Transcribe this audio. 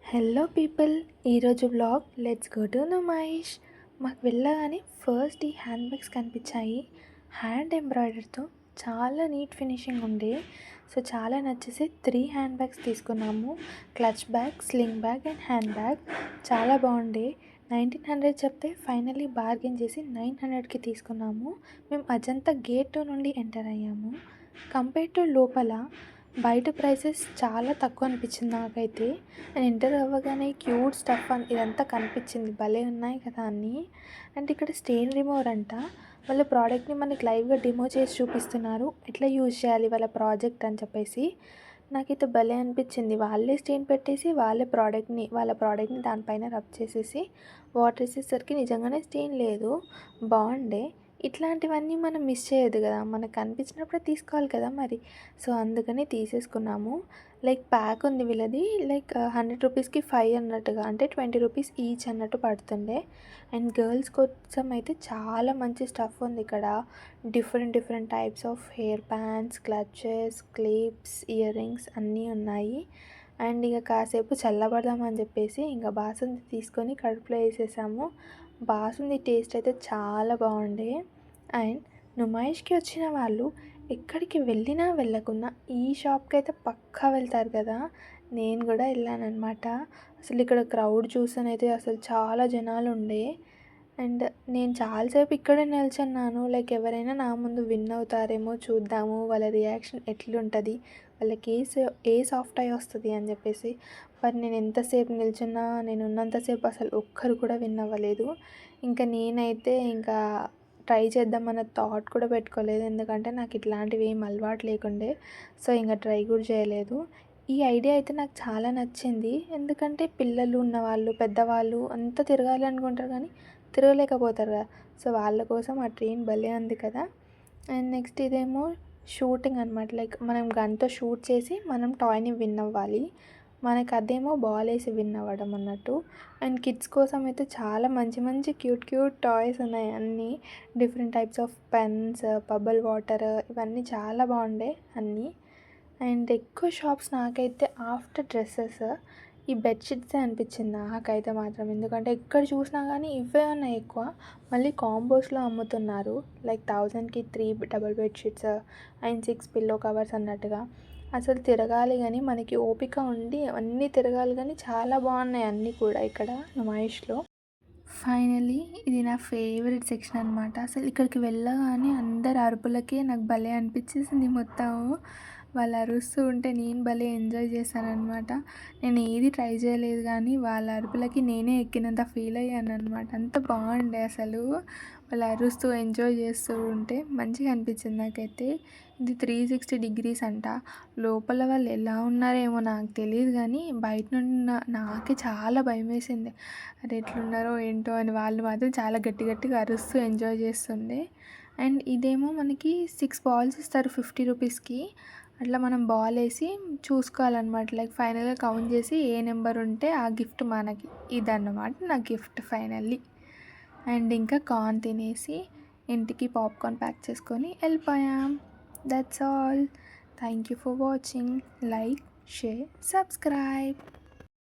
Hello people, ఈరోజు vlog let's go to Numaish. మాకు వెళ్ళగానే ఫస్ట్ ఈ హ్యాండ్ బ్యాగ్స్ కనిపించాయి. హ్యాండ్ ఎంబ్రాయిడరీతో చాలా నీట్ ఫినిషింగ్ ఉండే. సో చాలా నచ్చేసి 3 హ్యాండ్ బ్యాగ్స్ తీసుకున్నాము. Clutch bag, sling bag and hand bag చాలా బాగుండే. 1900 చెప్తే ఫైనల్లీ బార్గెన్ చేసి 900కి తీసుకున్నాము. మేము అజంతా గేట్ 2 నుండి ఎంటర్ అయ్యాము. కంపేర్ టు లోపల బయట ప్రైసెస్ చాలా తక్కువ అనిపించింది నాకైతే. నేను ఎంటర్ అవ్వగానే క్యూట్ స్టఫ్ అని ఇదంతా కనిపించింది, భలే ఉన్నాయి కదా అన్నీ. అండ్ ఇక్కడ స్టెయిన్ రిమూవర్ అంట. వాళ్ళ ప్రోడక్ట్ని మనకి లైవ్గా డెమో చేసి చూపిస్తున్నారు, ఎట్లా యూజ్ చేయాలి వాళ్ళ ప్రాజెక్ట్ అని చెప్పేసి. నాకైతే భలే అనిపించింది. వాళ్ళే స్టెయిన్ పెట్టేసి వాళ్ళ ప్రోడక్ట్ని దానిపైన రబ్ చేసేసి వాటర్ వేసేసరికి నిజంగానే స్టెయిన్ లేదు, బాగుండే. ఇట్లాంటివన్నీ మనం మిస్ చేయొద్దు కదా, మనకు కనిపించినప్పుడే తీసుకోవాలి కదా మరి. సో అందుకని తీసేసుకున్నాము. లైక్ ప్యాక్ ఉంది వీళ్ళది, లైక్ 100 రూపీస్కి 5 అన్నట్టుగా, అంటే 20 రూపీస్ ఈచ్ అన్నట్టు పడుతుండే. అండ్ గర్ల్స్ కోసం అయితే చాలా మంచి స్టఫ్ ఉంది ఇక్కడ. Different types of hair bands, clutches, clips, ear rings అన్నీ ఉన్నాయి. అండ్ ఇక కాసేపు చల్లబడదామని చెప్పేసి ఇంకా బాసుంది తీసుకొని కడుపులో వేసేసాము. బాసుంది టేస్ట్ అయితే చాలా బాగుండే. అండ్ నుమాయిష్కి వచ్చిన వాళ్ళు ఎక్కడికి వెళ్ళినా వెళ్ళకున్నా ఈ షాప్కి అయితే పక్కా వెళ్తారు కదా. నేను కూడా వెళ్ళానమాట. అసలు ఇక్కడ క్రౌడ్ చూసానైతే అసలు చాలా జనాలు ఉండే. అండ్ నేను చాలాసేపు ఇక్కడే నిల్చున్నాను, లైక్ ఎవరైనా నా ముందు విన్ అవుతారేమో చూద్దాము, వాళ్ళ రియాక్షన్ ఎట్లుంటుంది, వాళ్ళకి ఏ సాఫ్ట్ అయి వస్తుంది అని చెప్పేసి. బట్ నేను ఎంతసేపు నిల్చున్నా, నేను ఉన్నంతసేపు అసలు ఒక్కరు కూడా విన్ అవ్వలేదు. ఇంకా నేనైతే ఇంకా ట్రై చేద్దామన్న థాట్ కూడా పెట్టుకోలేదు, ఎందుకంటే నాకు ఇట్లాంటివి ఏం అలవాటు లేకుండే. సో ఇంకా ట్రై కూడా చేయలేదు. ఈ ఐడియా అయితే నాకు చాలా నచ్చింది, ఎందుకంటే పిల్లలు ఉన్నవాళ్ళు, పెద్దవాళ్ళు అంతా తిరగాలి అనుకుంటారు కానీ తిరగలేకపోతారు కదా. సో వాళ్ళ కోసం ఆ ట్రైన్ భలే ఉంది కదా. అండ్ నెక్స్ట్ ఇదేమో షూటింగ్ అనమాట, లైక్ మనం గన్తో షూట్ చేసి మనం టాయ్ని విన్ అవ్వాలి. మనకు అదేమో బాల్ వేసి విన్ అవ్వడం అన్నట్టు. అండ్ కిడ్స్ కోసం అయితే చాలా మంచి క్యూట్ టాయ్స్ ఉన్నాయి అన్నీ. Different types of pens, bubble water, ఇవన్నీ చాలా బాగుండే అన్నీ. అండ్ ఎక్కువ షాప్స్ నాకైతే ఆఫ్టర్ డ్రెస్సెస్ ఈ బెడ్షీట్సే అనిపించింది నాకైతే మాత్రం, ఎందుకంటే ఎక్కడ చూసినా కానీ ఇవే ఉన్నాయి ఎక్కువ. మళ్ళీ కాంబోస్లో అమ్ముతున్నారు, లైక్ 1000కి 3 double bedsheets and 6 pillow covers అన్నట్టుగా. అసలు తిరగాలి కానీ మనకి ఓపిక ఉండి అన్నీ తిరగాలి కానీ చాలా బాగున్నాయి అన్నీ కూడా ఇక్కడ నుమాయిష్లో. ఫైనలీ ఇది నా ఫేవరెట్ సెక్షన్ అనమాట. అసలు ఇక్కడికి వెళ్ళగానే అందరి అరుపులకే నాకు భలే అనిపించేసింది మొత్తం. వాళ్ళు అరుస్తూ ఉంటే నేను భలే ఎంజాయ్ చేశానమాట. నేను ఏది ట్రై చేయలేదు కానీ వాళ్ళ అరుపులకి నేనే ఎక్కినంత ఫీల్ అయ్యాను అనమాట. అంత బాగుండే అసలు. వాళ్ళు అరుస్తూ ఎంజాయ్ చేస్తూ ఉంటే మంచిగా అనిపించింది నాకైతే. ఇది 360 డిగ్రీస్ అంట. లోపల వాళ్ళు ఎలా ఉన్నారేమో నాకు తెలియదు కానీ బయట నుండి నాకే చాలా భయం వేసింది. అది ఎట్లున్నారో ఏంటో అని. వాళ్ళు మాత్రం చాలా గట్టిగా అరుస్తూ ఎంజాయ్ చేస్తుండే. అండ్ ఇదేమో మనకి 6 బాల్స్ ఇస్తారు 50 రూపీస్కి. అట్లా మనం బాల్ వేసి చూసుకోవాలన్నమాట, లైక్ ఫైనల్గా కౌంట్ చేసి ఏ నెంబర్ ఉంటే ఆ గిఫ్ట్ మనకి. ఇదన్నమాట నా గిఫ్ట్ ఫైనల్లీ. అండ్ ఇంకా కార్న్ తినేసి ఇంటికి పాప్కార్న్ ప్యాక్ చేసుకొని వెళ్ళిపోయాం. That's all. Thank you for watching. Like, share, subscribe.